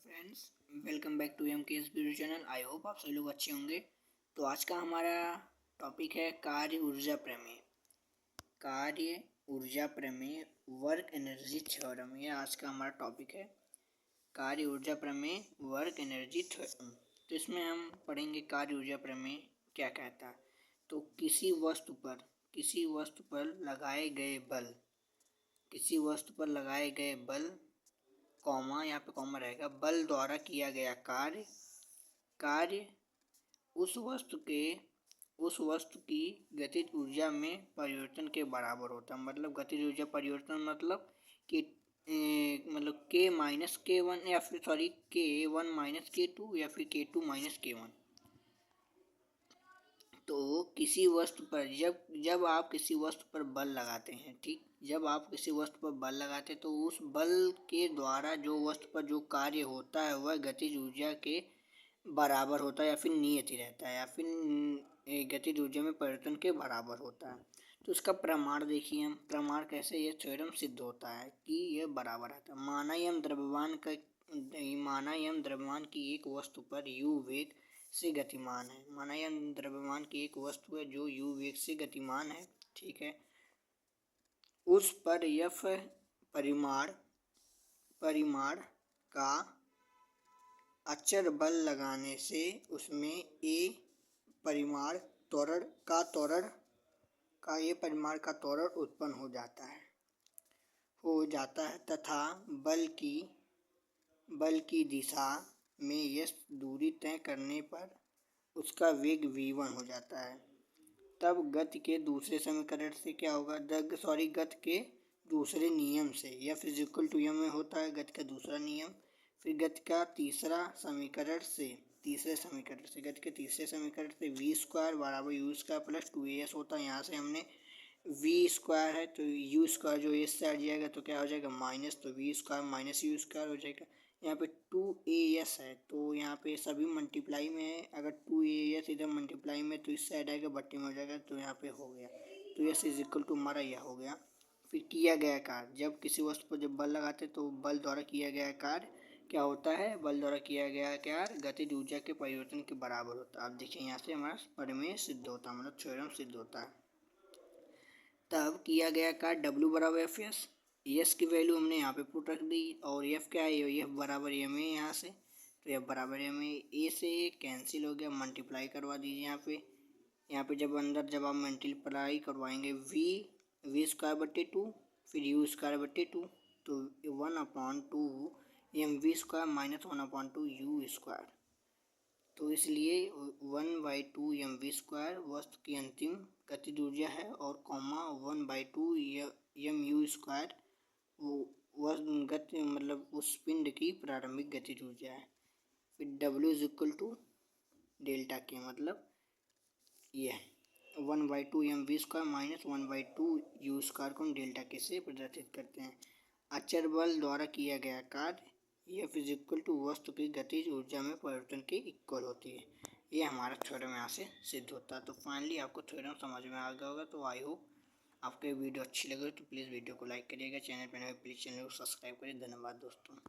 Friends, welcome back to M K S video channel. I hope आप सभी लोग अच्छे होंगे। तो आज का हमारा टॉपिक है कार्य ऊर्जा प्रमेय। कार्य ऊर्जा प्रमेय, वर्क एनर्जी थ्योरम, ये आज का हमारा टॉपिक है। कार्य ऊर्जा प्रमेय, वर्क एनर्जी थ्योरम। तो इसमें हम पढ़ेंगे कार्य ऊर्जा प्रमेय क्या कहता है। तो किसी वस्तु पर लगाए गए बल, किसी वस्तु पर लगाए गए बल, कॉमा यहाँ पे कॉमा रहेगा, बल द्वारा किया गया कार्य उस वस्तु की गतिज ऊर्जा में परिवर्तन के बराबर होता है। मतलब गतिज ऊर्जा परिवर्तन मतलब कि के माइनस के वन, या फिर सॉरी के वन माइनस के टू, या फिर के टू माइनस के वन। तो किसी वस्तु पर जब आप किसी वस्तु पर बल लगाते हैं, ठीक, जब आप किसी वस्तु पर बल लगाते हैं तो उस बल के द्वारा जो वस्तु पर जो कार्य होता है वह गतिज ऊर्जा के बराबर होता है, या फिर नियति रहता है, या फिर गतिज ऊर्जा में परिवर्तन के बराबर होता है। तो इसका प्रमाण देखिए, हम प्रमाण कैसे ये थ्योरम सिद्ध होता है कि यह बराबर रहता है। माना यम द्रव्यमान की एक वस्तु पर u वेग से गतिमान है। माना यह द्रव्यमान की एक वस्तु है जो u वेग से गतिमान है, ठीक है। उस पर यफ परिमाण का अचर बल लगाने से उसमें ए परिमाण का त्वरण उत्पन्न हो जाता है तथा बल की दिशा में यह दूरी तय करने पर उसका वेग v1 हो जाता है। तब गति के दूसरे समीकरण से क्या होगा, गति के दूसरे नियम से, F = m में होता है गति का दूसरा नियम। फिर गति का तीसरे समीकरण से v स्क्वायर बराबर u स्क्वायर प्लस 2as होता है। यहाँ से हमने v स्क्वायर है तो u स्क्वायर जो इस साइड जाएगा तो क्या हो जाएगा माइनस, तो v square minus u square हो जाएगा। यहाँ पे 2as है तो यहाँ पे सभी मल्टीप्लाई में है। अगर 2as इधर मल्टीप्लाई में तो इस साइड आएगा बट्टे में हो जाएगा, तो यहाँ पे हो गया। तो s = हमारा यह हो गया। फिर किया गया कार्य, जब किसी वस्तु पर जब बल लगाते तो बल द्वारा किया गया कार्य क्या होता है, बल द्वारा किया गया कार्य गतिज ऊर्जा के परिवर्तन के बराबर होता है। अब देखिए यहाँ से हमारा प्रमेय सिद्ध होता है, मतलब थ्योरम सिद्ध होता है। तब किया गया कार्य W बराबर एफ एस की वैल्यू हमने यहाँ पे पुट रख दी, और एफ क्या है, एफ बराबर एम है यहाँ से, तो एफ बराबर एम है। ए से कैंसिल हो गया, मल्टीप्लाई करवा दीजिए यहाँ पे जब आप मल्टीप्लाई करवाएंगे वी स्क्वायर बट्टे 2, फिर यू स्क्वायर बट्टे 2, तो 1/2 m v square minus 1/2 u square. तो इसलिए 1/2 एम वी स्क्वायर वस्तु की अंतिम गतिज ऊर्जा है, और कॉमा 1/2 एम यू स्क्वायर गति मतलब उस पिंड की प्रारंभिक गतिज ऊर्जा है। फिर W = डेल्टा के, मतलब यह 1/2 m v square minus 1/2 u square को हम डेल्टा के से प्रदर्शित करते हैं। अचर बल द्वारा किया गया कार्य F = वस्तु की गतिज ऊर्जा में परिवर्तन के इक्वल होती है। ये हमारा थ्योरम यहाँ से सिद्ध होता है। तो फाइनली आपको थ्योरम समझ में आ गया होगा। तो आई होप आपको ये वीडियो अच्छी लगे तो प्लीज़ वीडियो को लाइक करिएगा, चैनल पर नए प्लीज़ चैनल को सब्सक्राइब करिए। धन्यवाद दोस्तों।